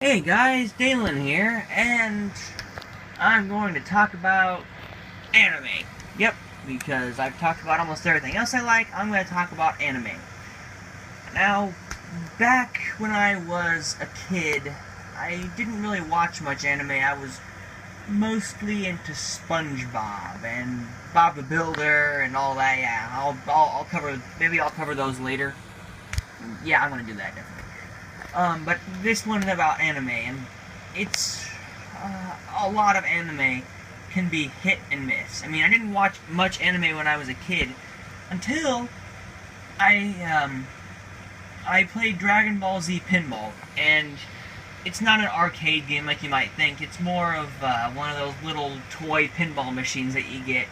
Hey guys, Dalen here, and I'm going to talk about anime. Yep, because I've talked about almost everything else I like, I'm going to talk about anime. Now, back when I was a kid, I didn't really watch much anime. I was mostly into SpongeBob and Bob the Builder and all that. Yeah, I'll cover, maybe I'll cover those later. Yeah, I'm going to do that definitely. But this one is about anime, and it's a lot of anime can be hit and miss. I mean, I didn't watch much anime when I was a kid until I I played Dragon Ball Z Pinball, and it's not an arcade game like you might think. It's more of one of those little toy pinball machines that you get.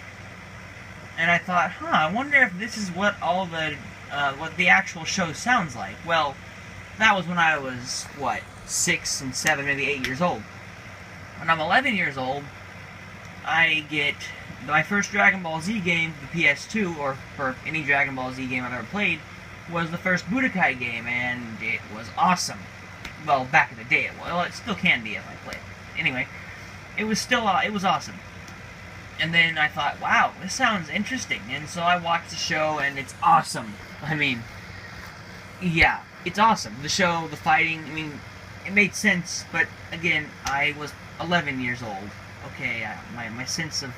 And I thought, I wonder if this is what the actual show sounds like. Well, that was when I was, 6 and 7, maybe 8 years old. When I'm 11 years old, I get my first Dragon Ball Z game, the PS2, or for any Dragon Ball Z game I've ever played, was the first Budokai game, and it was awesome. Well, back in the day it was. Well, it still can be if I play it. Anyway, it was awesome. And then I thought, wow, this sounds interesting. And so I watched the show, and it's awesome. I mean, yeah, it's awesome. The show, the fighting, I mean, it made sense, but again, I was 11 years old. Okay, my sense of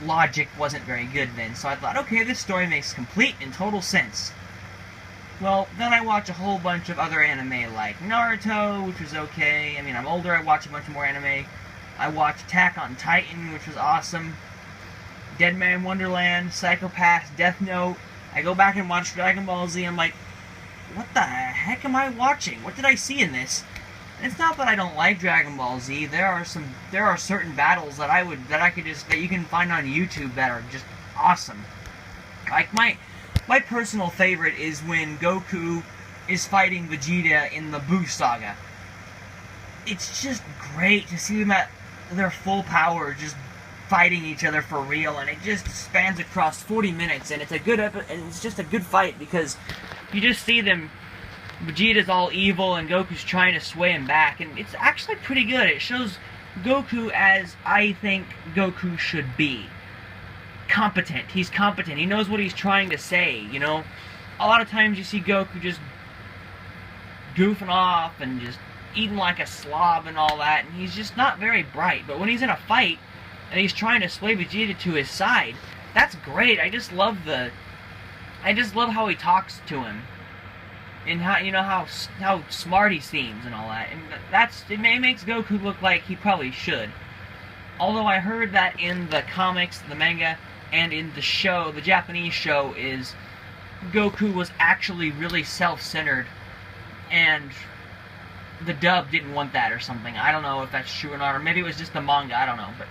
logic wasn't very good then, so I thought, okay, this story makes complete and total sense. Well, then I watch a whole bunch of other anime like Naruto, which was okay. I mean, I'm older, I watch a bunch more anime. I watched Attack on Titan, which was awesome. Dead Man Wonderland, Psycho Pass, Death Note. I go back and watch Dragon Ball Z, I'm like, what the heck am I watching? What did I see in this? And it's not that I don't like Dragon Ball Z. There are certain battles that that you can find on YouTube that are just awesome. Like my personal favorite is when Goku is fighting Vegeta in the Buu Saga. It's just great to see them at their full power, just fighting each other for real, and it just spans across 40 minutes, and it's just a good fight because you just see them. Vegeta's all evil, and Goku's trying to sway him back, and it's actually pretty good. It shows Goku as I think Goku should be. Competent. He's competent. He knows what he's trying to say, you know? A lot of times you see Goku just goofing off and just eating like a slob and all that, and he's just not very bright. But when he's in a fight, and he's trying to sway Vegeta to his side, that's great. I just love how he talks to him. And how smart he seems and all that, and it makes Goku look like he probably should. Although I heard that in the comics, the manga, and in the show, the Japanese show, is Goku was actually really self-centered, and the dub didn't want that or something. I don't know if that's true or not, or maybe it was just the manga. I don't know, but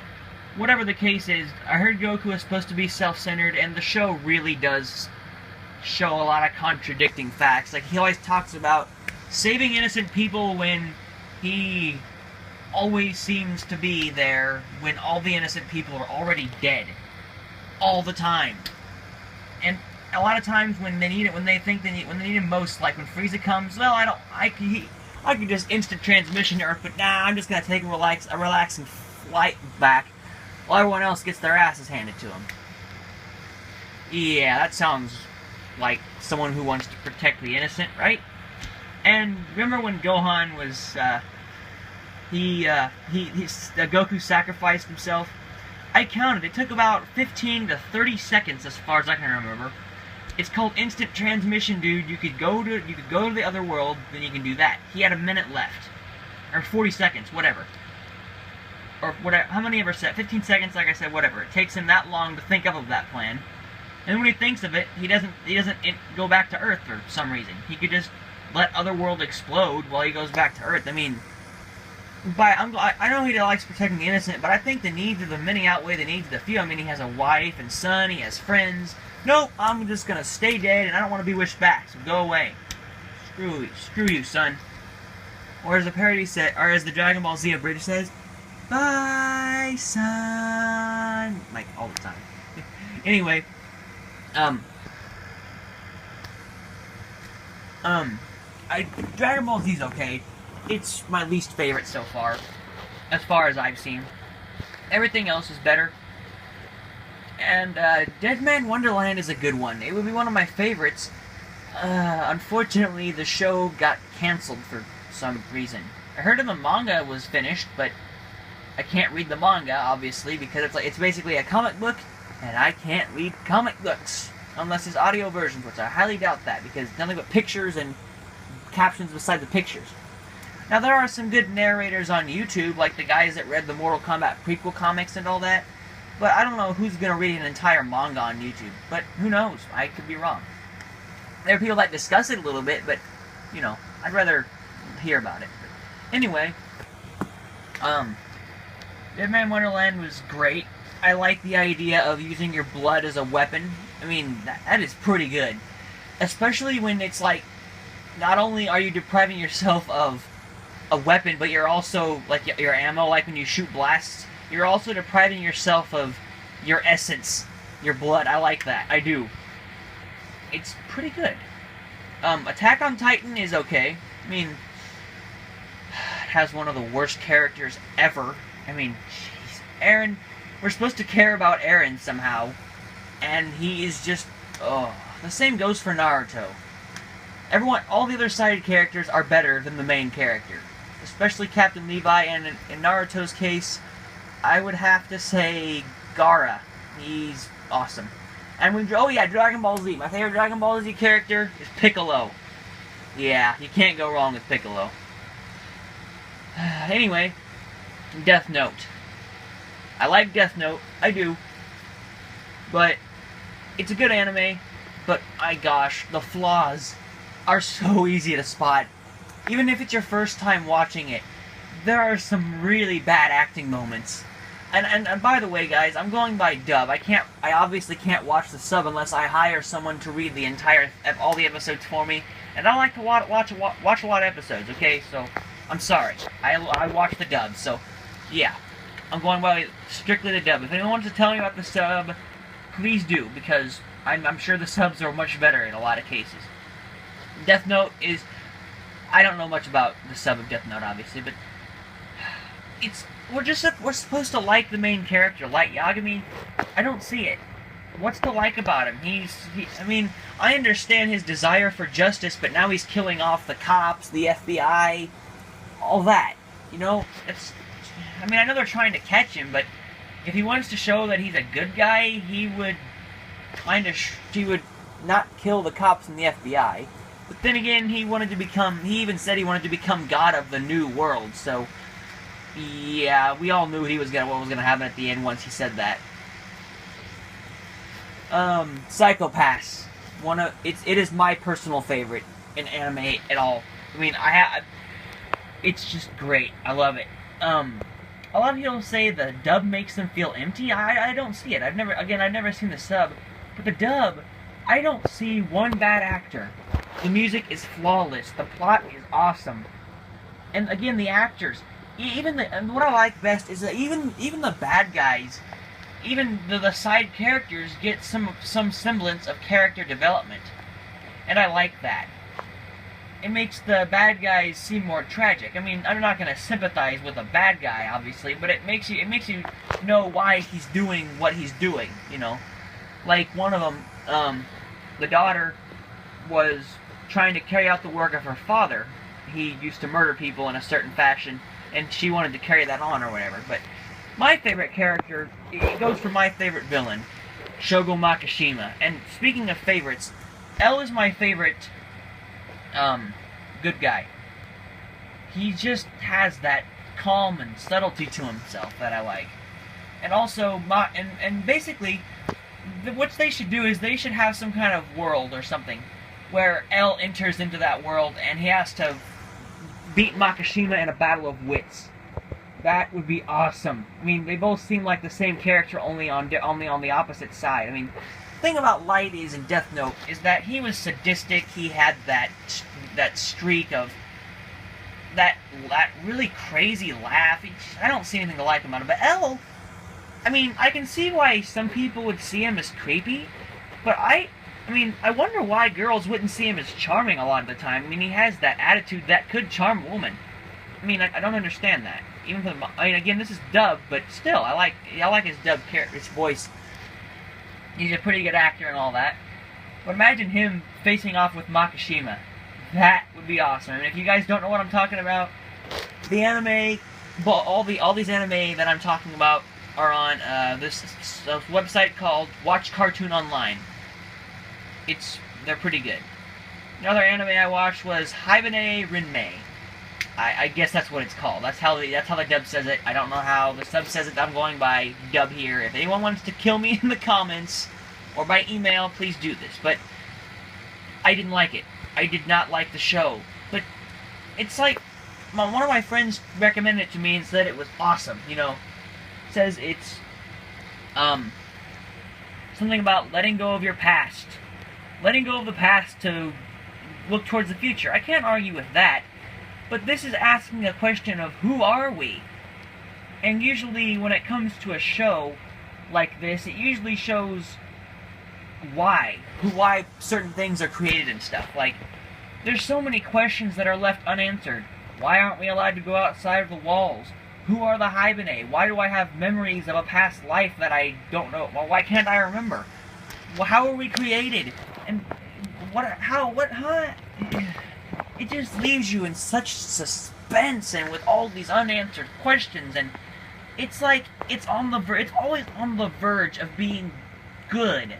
whatever the case is, I heard Goku is supposed to be self-centered, and the show really does show a lot of contradicting facts. Like, he always talks about saving innocent people when he always seems to be there when all the innocent people are already dead. All the time. And a lot of times when they need it, when they need him most, like when Frieza comes, well, I could just instant transmission Earth, but nah, I'm just gonna take a relaxing flight back while everyone else gets their asses handed to them. Yeah, that sounds like someone who wants to protect the innocent, right? And remember when Gohan was, Goku sacrificed himself? I counted, it took about 15 to 30 seconds as far as I can remember. It's called instant transmission, dude. You could go to the other world, then you can do that. He had a minute left. Or 40 seconds, whatever. Or whatever, how many ever said? 15 seconds, like I said, whatever. It takes him that long to think up of that plan. And when he thinks of it, he doesn't go back to Earth for some reason. He could just let Otherworld explode while he goes back to Earth. I mean, I know he likes protecting the innocent, but I think the needs of the many outweigh the needs of the few. I mean, he has a wife and son, he has friends. Nope, I'm just gonna stay dead, and I don't want to be wished back, so go away. Screw you, son. Or as the parody said, or as the Dragon Ball Z abridged says, bye, son. Like, all the time. Anyway, Dragon Ball Z's okay. it's my least favorite so far as I've seen. Everything else is better. And Deadman Wonderland is a good one. It would be one of my favorites. Unfortunately, the show got canceled for some reason. I heard the manga was finished, but I can't read the manga, obviously, because it's basically a comic book, and I can't read comic books unless it's audio versions, which I highly doubt that, because it's nothing but pictures and captions beside the pictures. Now, there are some good narrators on YouTube, like the guys that read the Mortal Kombat prequel comics and all that, but I don't know who's going to read an entire manga on YouTube. But who knows? I could be wrong. There are people that discuss it a little bit, but, you know, I'd rather hear about it. But anyway, Deadman Wonderland was great. I like the idea of using your blood as a weapon. I mean, that is pretty good. Especially when it's like, not only are you depriving yourself of a weapon, but you're also, like, your ammo, like when you shoot blasts, you're also depriving yourself of your essence, your blood. I like that. I do. It's pretty good. Attack on Titan is okay. I mean, it has one of the worst characters ever. I mean, jeez. Eren, we're supposed to care about Eren somehow, and he is just, oh. The same goes for Naruto. All the other side characters are better than the main character. Especially Captain Levi, and in Naruto's case, I would have to say Gaara. He's awesome. And oh yeah, Dragon Ball Z. My favorite Dragon Ball Z character is Piccolo. Yeah, you can't go wrong with Piccolo. Anyway, Death Note. I like Death Note. I do. But it's a good anime. But my gosh, the flaws are so easy to spot. Even if it's your first time watching it, there are some really bad acting moments. And by the way, guys, I'm going by dub. I obviously can't watch the sub unless I hire someone to read all the episodes for me. And I like to watch a lot of episodes. Okay, so I'm sorry. I watch the dub. So yeah, I'm going by strictly the dub. If anyone wants to tell me about the sub, please do, because I'm sure the subs are much better in a lot of cases. Death Note is, I don't know much about the sub of Death Note, obviously, but we're supposed to like the main character, like Yagami. I don't see it. What's to like about him? I mean, I understand his desire for justice, but now he's killing off the cops, the FBI, all that. You know, I mean, I know they're trying to catch him, but if he wants to show that he's a good guy, he would not kill the cops and the FBI. But then again, he even said he wanted to become god of the new world, so yeah, we all knew what was gonna happen at the end once he said that. Psycho-Pass. It is my personal favorite in anime at all. I mean, it's just great. I love it. A lot of people say the dub makes them feel empty. I don't see it. I've never seen the sub, but the dub, I don't see one bad actor. The music is flawless. The plot is awesome. And again, the actors, and what I like best is that even the bad guys, even the side characters get some semblance of character development. And I like that. It makes the bad guys seem more tragic. I mean, I'm not going to sympathize with a bad guy, obviously, but it makes you know why he's doing what he's doing, you know. Like one of them, the daughter was trying to carry out the work of her father. He used to murder people in a certain fashion, and she wanted to carry that on or whatever. But my favorite character, it goes for my favorite villain, Shogo Makishima. And speaking of favorites, L is my favorite good guy. He just has that calm and subtlety to himself that I like. And also, and basically, what they should do is they should have some kind of world or something where L enters into that world and he has to beat Makishima in a battle of wits. That would be awesome. I mean, they both seem like the same character, only on the opposite side. I mean, the thing about Light is in Death Note is that he was sadistic. He had that streak of that really crazy laugh. I don't see anything to like about him. But L, I mean, I can see why some people would see him as creepy, but I mean, I wonder why girls wouldn't see him as charming a lot of the time. I mean, he has that attitude that could charm a woman. I mean, I don't understand that. Even for the, I mean, again, this is dub, but still, I like his dub character, his voice. He's a pretty good actor and all that. But imagine him facing off with Makishima. That would be awesome. I mean, if you guys don't know what I'm talking about, the anime, all these anime that I'm talking about are on this website called Watch Cartoon Online. They're pretty good. Another anime I watched was Haibane Rinmei. I guess that's what it's called. That's how the dub says it. I don't know how the sub says it. I'm going by dub here. If anyone wants to kill me in the comments or by email, please do this. But I didn't like it. I did not like the show. But it's like one of my friends recommended it to me and said it was awesome. You know, says it's something about letting go of your past, letting go of the past to look towards the future. I can't argue with that. But this is asking a question of who are we? And usually when it comes to a show like this, it usually shows why certain things are created and stuff. Like, there's so many questions that are left unanswered. Why aren't we allowed to go outside of the walls? Who are the Haibane? Why do I have memories of a past life that I don't know? Well, why can't I remember? Well, how are we created? And it just leaves you in such suspense and with all these unanswered questions, and it's like it's always on the verge of being good,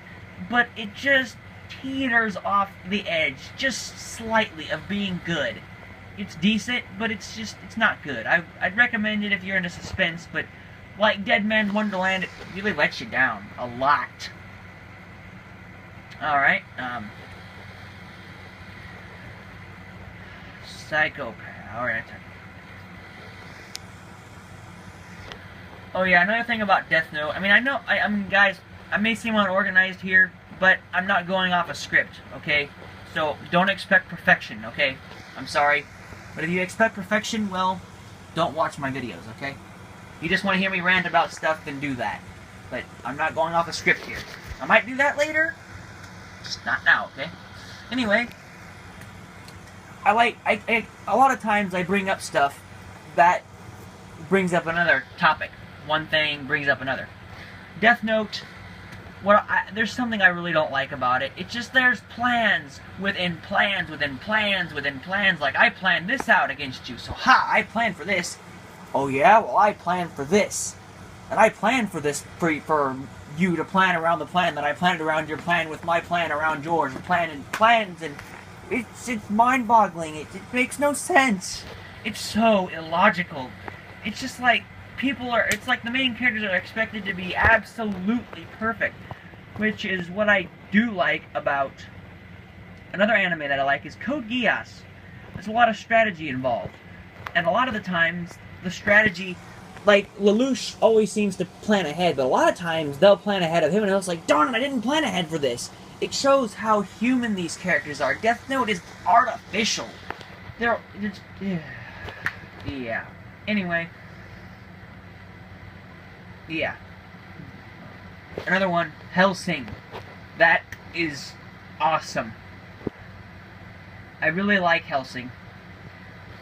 but it just teeters off the edge just slightly of being good. It's decent, but it's not good. I'd recommend it if you're into suspense, but like Dead Man's Wonderland, it really lets you down a lot. Alright, Psychopath. Alright. Oh yeah, another thing about Death Note. I mean, I mean, guys, I may seem unorganized here, but I'm not going off a script, okay? So, don't expect perfection, okay? I'm sorry. But if you expect perfection, well, don't watch my videos, okay? If you just want to hear me rant about stuff, then do that. But I'm not going off a script here. I might do that later, just not now, okay? Anyway, a lot of times I bring up stuff that brings up another topic. One thing brings up another. Death Note, there's something I really don't like about it. It's just there's plans within plans within plans within plans. Like, I planned this out against you, so I planned for this. Oh yeah? Well, I planned for this. And I planned for this for you to plan around the plan that I planned around your plan with my plan around yours. And plans, and it's mind-boggling. It makes no sense. It's so illogical. It's just like it's like the main characters are expected to be absolutely perfect, which is what I do like about another anime that I like is Code Geass. There's a lot of strategy involved, and a lot of the times the strategy, like Lelouch always seems to plan ahead, but a lot of times they'll plan ahead of him, and it's like, darn it, I didn't plan ahead for this. It shows how human these characters are. Death Note is artificial. Yeah. Anyway. Yeah. Another one, Hellsing. That is awesome. I really like Hellsing.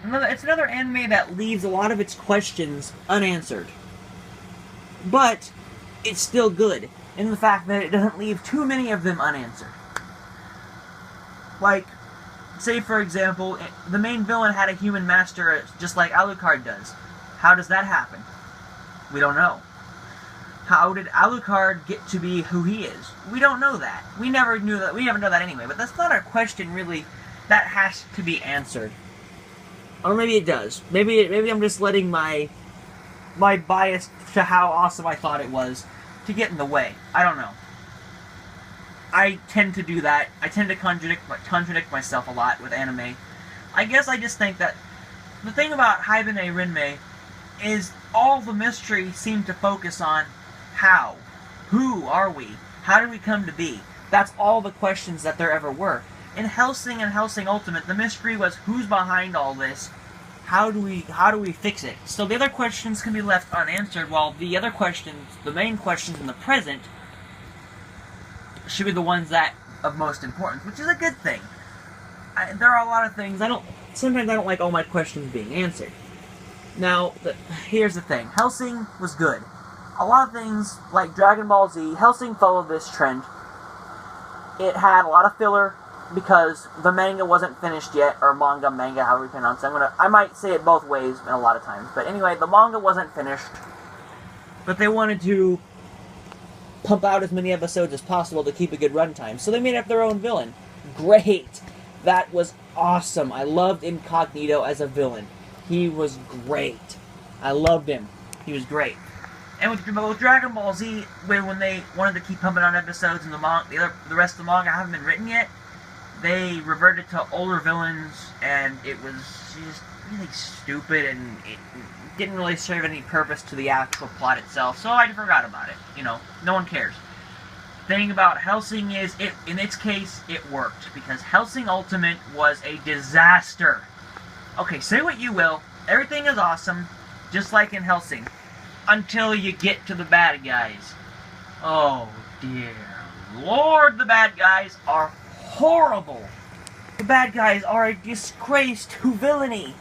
It's another anime that leaves a lot of its questions unanswered. But it's still good in the fact that it doesn't leave too many of them unanswered. Like, say for example, the main villain had a human master just like Alucard does. How does that happen? We don't know. How did Alucard get to be who he is? We don't know that. We never knew that. We never know that anyway. But that's not a question really that has to be answered. Or maybe it does. Maybe I'm just letting my bias to how awesome I thought it was to get in the way. I don't know. I tend to do that. I tend to contradict myself a lot with anime. I guess I just think that the thing about Haibane Rinmei is all the mystery seemed to focus on how. Who are we? How did we come to be? That's all the questions that there ever were. In Hellsing and Hellsing Ultimate, the mystery was who's behind all this? How do we fix it? So the other questions can be left unanswered, while the other questions, the main questions in the present, should be the ones that of most importance, which is a good thing. There are a lot of things sometimes I don't like all my questions being answered. Now, here's the thing. Hellsing was good. A lot of things, like Dragon Ball Z, Hellsing followed this trend. It had a lot of filler because the manga wasn't finished yet, or manga, however you pronounce it. I might say it both ways a lot of times. But anyway, the manga wasn't finished. But they wanted to pump out as many episodes as possible to keep a good runtime. So they made up their own villain. Great! That was awesome. I loved Incognito as a villain. He was great. I loved him. He was great. And with Dragon Ball Z, when they wanted to keep pumping out episodes and the rest of the manga haven't been written yet, they reverted to older villains, and it was just really stupid, and it didn't really serve any purpose to the actual plot itself, so I forgot about it. You know, no one cares. Thing about Hellsing is, in its case, it worked, because Hellsing Ultimate was a disaster. Okay, say what you will, everything is awesome, just like in Hellsing, until you get to the bad guys. Oh dear Lord, the bad guys are horrible. The bad guys are a disgrace to villainy.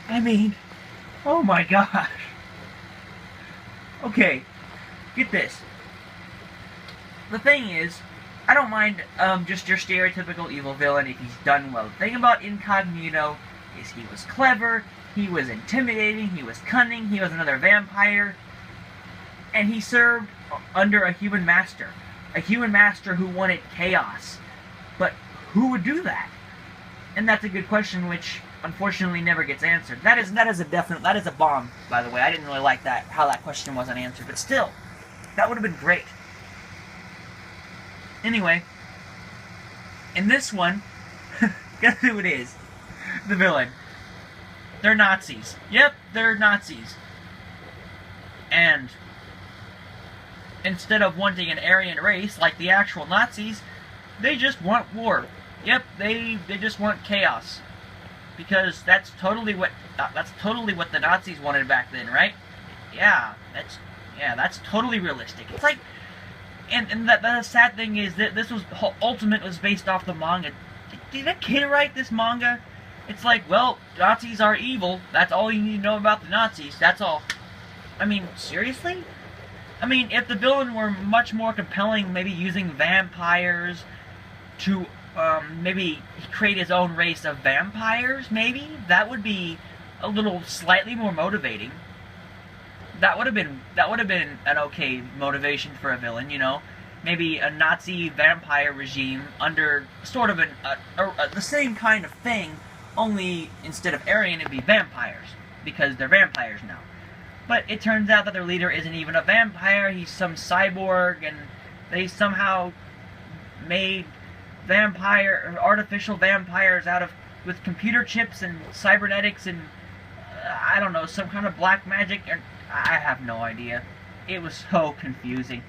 I mean, oh my gosh. Okay, get this. The thing is, I don't mind just your stereotypical evil villain if he's done well. The thing about Incognito is he was clever, he was intimidating, he was cunning, he was another vampire, and he served under a human master. A human master who wanted chaos. But who would do that? And that's a good question, which unfortunately never gets answered. That is a bomb, by the way. I didn't really like that, how that question wasn't answered, but still, that would have been great. Anyway, in this one, guess who it is? The villain. They're Nazis. Yep, they're Nazis. And instead of wanting an Aryan race like the actual Nazis, they just want war. Yep, they just want chaos. Because that's totally what the Nazis wanted back then, right? Yeah, that's totally realistic. It's like, and the sad thing is that this was Ultimate was based off the manga. Did a kid write this manga? It's like, well, Nazis are evil. That's all you need to know about the Nazis. That's all. I mean, seriously? I mean, if the villain were much more compelling, maybe using vampires to maybe create his own race of vampires, maybe? That would be a little slightly more motivating. That would have been an okay motivation for a villain, you know? Maybe a Nazi vampire regime under sort of the same kind of thing, only instead of Aryan it'd be vampires, because they're vampires now. But it turns out that their leader isn't even a vampire, he's some cyborg, and they somehow made artificial vampires with computer chips and cybernetics and, I don't know, some kind of black magic, and I have no idea. It was so confusing.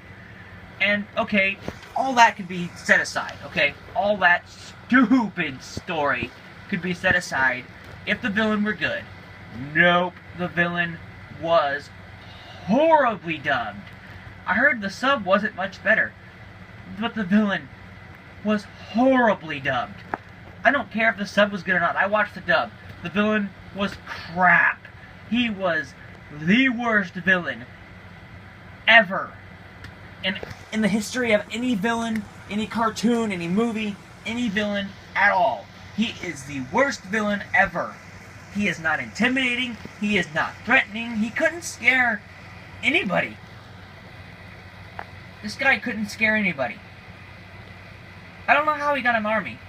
And, okay, all that could be set aside, okay? All that stupid story could be set aside if the villain were good. Nope, the villain was horribly dubbed. I heard the sub wasn't much better, but the villain was horribly dubbed. I don't care if the sub was good or not, I watched the dub. The villain was crap. He was the worst villain ever. And in the history of any villain, any cartoon, any movie, any villain at all, he is the worst villain ever. He is not intimidating, he is not threatening, he couldn't scare anybody. This guy couldn't scare anybody. I don't know how he got an army.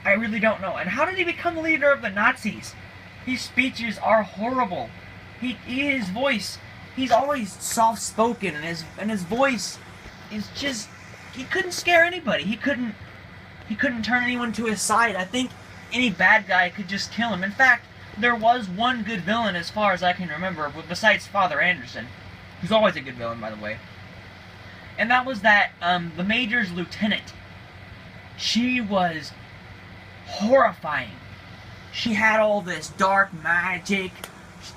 I really don't know. And how did he become leader of the Nazis? His speeches are horrible. His voice, he's always soft-spoken, and his voice is just, he couldn't scare anybody. He couldn't turn anyone to his side. I think any bad guy could just kill him. In fact, there was one good villain as far as I can remember, besides Father Anderson, who's always a good villain, by the way. And that was the Major's lieutenant. She was horrifying. She had all this dark magic,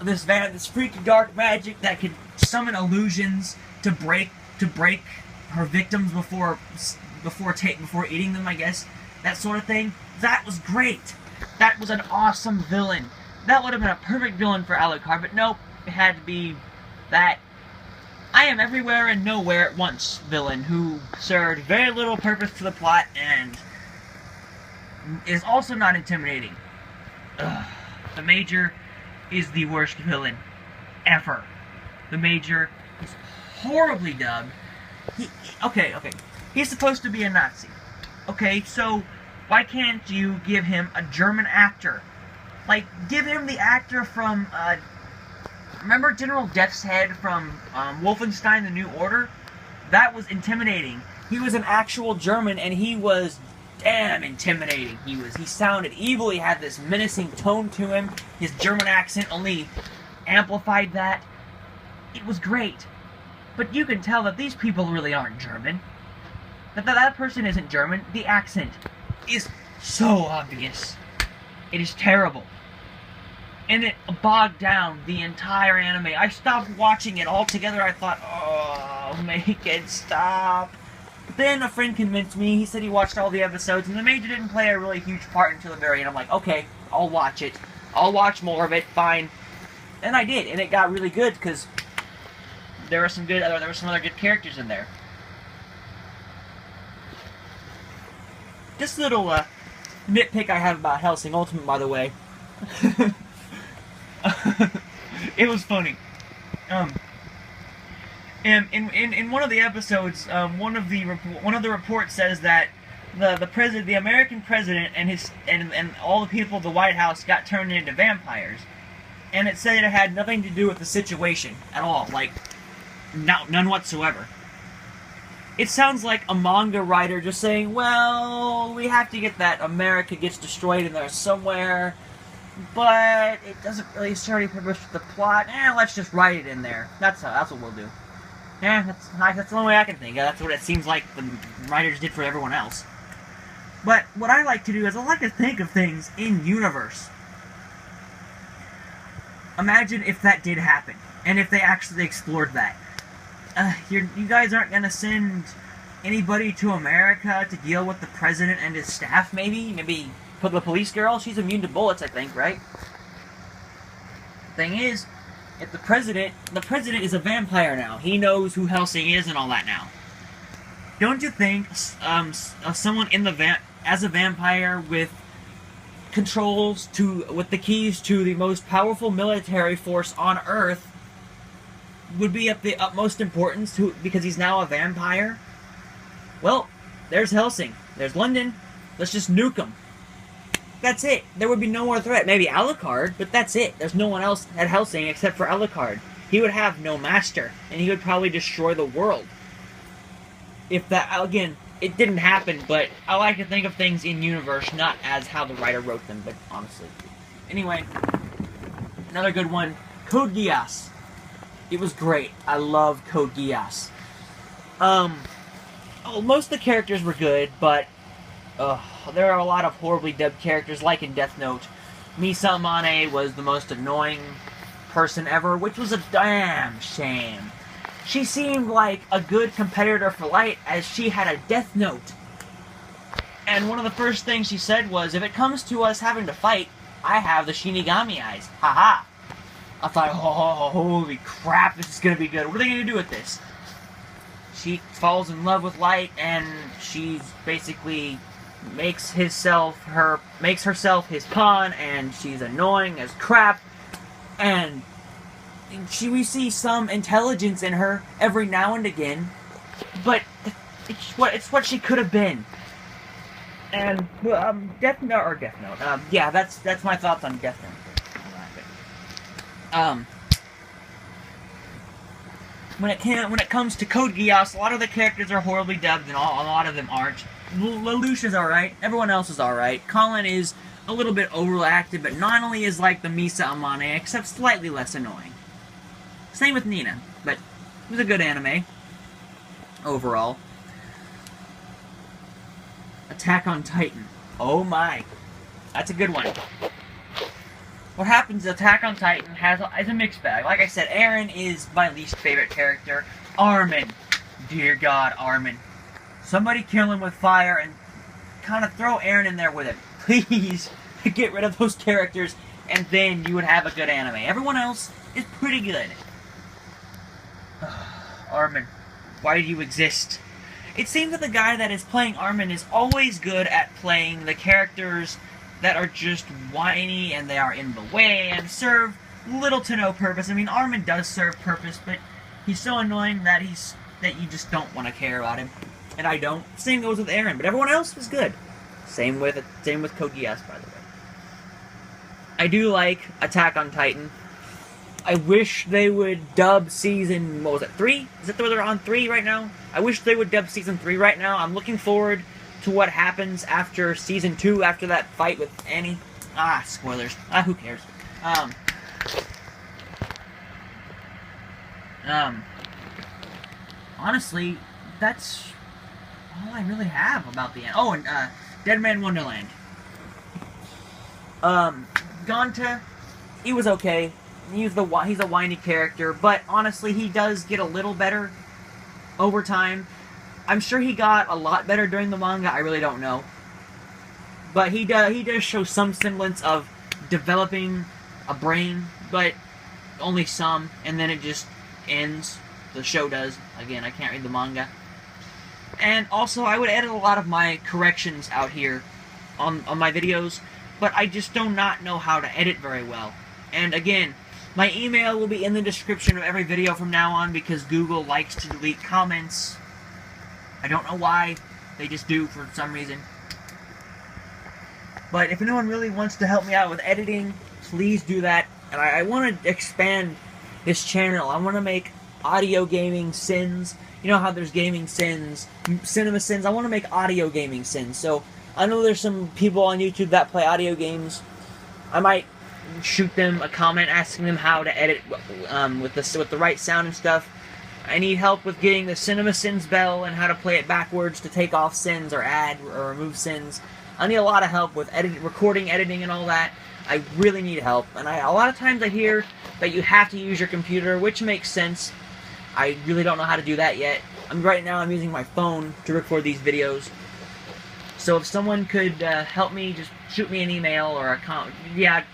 this freaky dark magic that could summon illusions to break her victims before eating them, I guess. That sort of thing. That was great. That was an awesome villain. That would have been a perfect villain for Alucard, but nope, it had to be that I am everywhere and nowhere at once villain who served very little purpose to the plot and is also not intimidating. Ugh. The Major is the worst villain ever. The Major is horribly dubbed. Okay. He's supposed to be a Nazi. Okay, so why can't you give him a German actor? Like, give him the actor from, remember General Death's Head from Wolfenstein: The New Order? That was intimidating. He was an actual German, and he was damn intimidating. He sounded evil. He had this menacing tone to him. His German accent only amplified that. It was great. But you can tell that these people really aren't German. That person isn't German. The accent is so obvious. It is terrible. And it bogged down the entire anime. I stopped watching it altogether. I thought, oh, make it stop. But then a friend convinced me. He said he watched all the episodes, and the Major didn't play a really huge part until the very end. I'm like, okay, I'll watch it. I'll watch more of it, fine. And I did, and it got really good, because there were some other good characters in there. This little nitpick I have about Hellsing Ultimate, by the way. It was funny. In one of the episodes, one of the reports says that the American president and all the people of the White House got turned into vampires, and it said it had nothing to do with the situation at all, like none whatsoever. It sounds like a manga writer just saying, well, we have to get that America gets destroyed in there somewhere, but it doesn't really serve any purpose for the plot. Let's just write it in there. That's what we'll do. That's the only way I can think of. That's what it seems like the writers did for everyone else. But what I like to do is I like to think of things in universe. Imagine if that did happen, and if they actually explored that. You guys aren't going to send anybody to America to deal with the president and his staff, maybe? Maybe put the police girl? She's immune to bullets, I think, right? Thing is, if the president is a vampire now. He knows who Hellsing is and all that now. Don't you think someone in as a vampire with with the keys to the most powerful military force on Earth would be of the utmost importance because he's now a vampire? Well, there's Hellsing. There's London. Let's just nuke him. That's it. There would be no more threat. Maybe Alucard, but that's it. There's no one else at Hellsing except for Alucard. He would have no master, and he would probably destroy the world. If that, again, it didn't happen, but I like to think of things in universe, not as how the writer wrote them, but honestly. Anyway, another good one, Code Geass. It was great. I love Code Geass. Most of the characters were good, but there are a lot of horribly dubbed characters, like in Death Note. Misa Amane was the most annoying person ever, which was a damn shame. She seemed like a good competitor for Light, as she had a Death Note. And one of the first things she said was, if it comes to us having to fight, I have the Shinigami eyes. Haha. I thought, oh, holy crap, this is going to be good. What are they going to do with this? She falls in love with Light, and she's basically makes herself his pawn, and she's annoying as crap. And we see some intelligence in her every now and again, but it's what she could have been. And Death Note. Yeah, that's my thoughts on Death Note. When it comes to Code Geass, a lot of the characters are horribly dubbed, and a lot of them aren't. Lelouch's alright, everyone else is alright. Colin is a little bit overacted, but not only is like the Misa Amane, except slightly less annoying. Same with Nina, but it was a good anime overall. Attack on Titan. Oh my. That's a good one. What happens is Attack on Titan is a mixed bag. Like I said, Eren is my least favorite character. Armin. Dear God, Armin. Somebody kill him with fire and kind of throw Eren in there with it. Please get rid of those characters and then you would have a good anime. Everyone else is pretty good. Armin, why do you exist? It seems that the guy that is playing Armin is always good at playing the characters that are just whiny and they are in the way and serve little to no purpose. I mean, Armin does serve purpose, but he's so annoying that you just don't want to care about him. And I don't. Same goes with Eren, but everyone else was good. Same with Code Geass, by the way. I do like Attack on Titan. I wish they would dub season, what was it, 3? Is it where they're on 3 right now? I wish they would dub season 3 right now. I'm looking forward to what happens after season 2, after that fight with Annie. Spoilers. Who cares? Honestly, that's all I really have about the end. Oh, and Dead Man Wonderland. Gonta, he was okay. He's a whiny character, but honestly, he does get a little better over time. I'm sure he got a lot better during the manga. I really don't know, but he does show some semblance of developing a brain, but only some, and then it just ends. The show does. Again, I can't read the manga. And also, I would edit a lot of my corrections out here on my videos, but I just do not know how to edit very well. And again, my email will be in the description of every video from now on because Google likes to delete comments. I don't know why. They just do for some reason. But if anyone really wants to help me out with editing, please do that. And I want to expand this channel. I want to make audio gaming sins. You know how there's gaming sins, cinema sins? I want to make audio gaming sins. So I know there's some people on YouTube that play audio games. I might shoot them a comment asking them how to edit with the right sound and stuff. I need help with getting the Cinema Sins bell and how to play it backwards to take off sins or add or remove sins. I need a lot of help with recording, editing, and all that. I really need help. And a lot of times I hear that you have to use your computer, which makes sense. I really don't know how to do that yet. Right now I'm using my phone to record these videos. So if someone could help me, just shoot me an email or a comment. Yeah,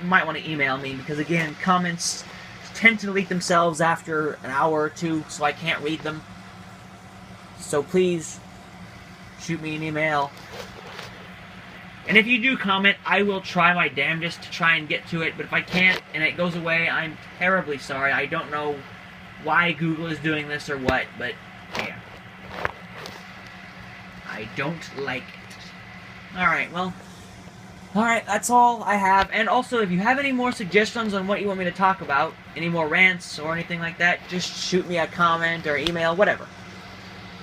you might want to email me because, again, comments tend to delete themselves after an hour or two, so I can't read them. So please, shoot me an email. And if you do comment, I will try my damnedest to try and get to it, but if I can't and it goes away, I'm terribly sorry. I don't know why Google is doing this or what, but yeah. I don't like it. Alright, well, alright, that's all I have. And also, if you have any more suggestions on what you want me to talk about, any more rants or anything like that, just shoot me a comment or email, whatever.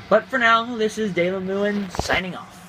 But for now, this is Daylamuin signing off.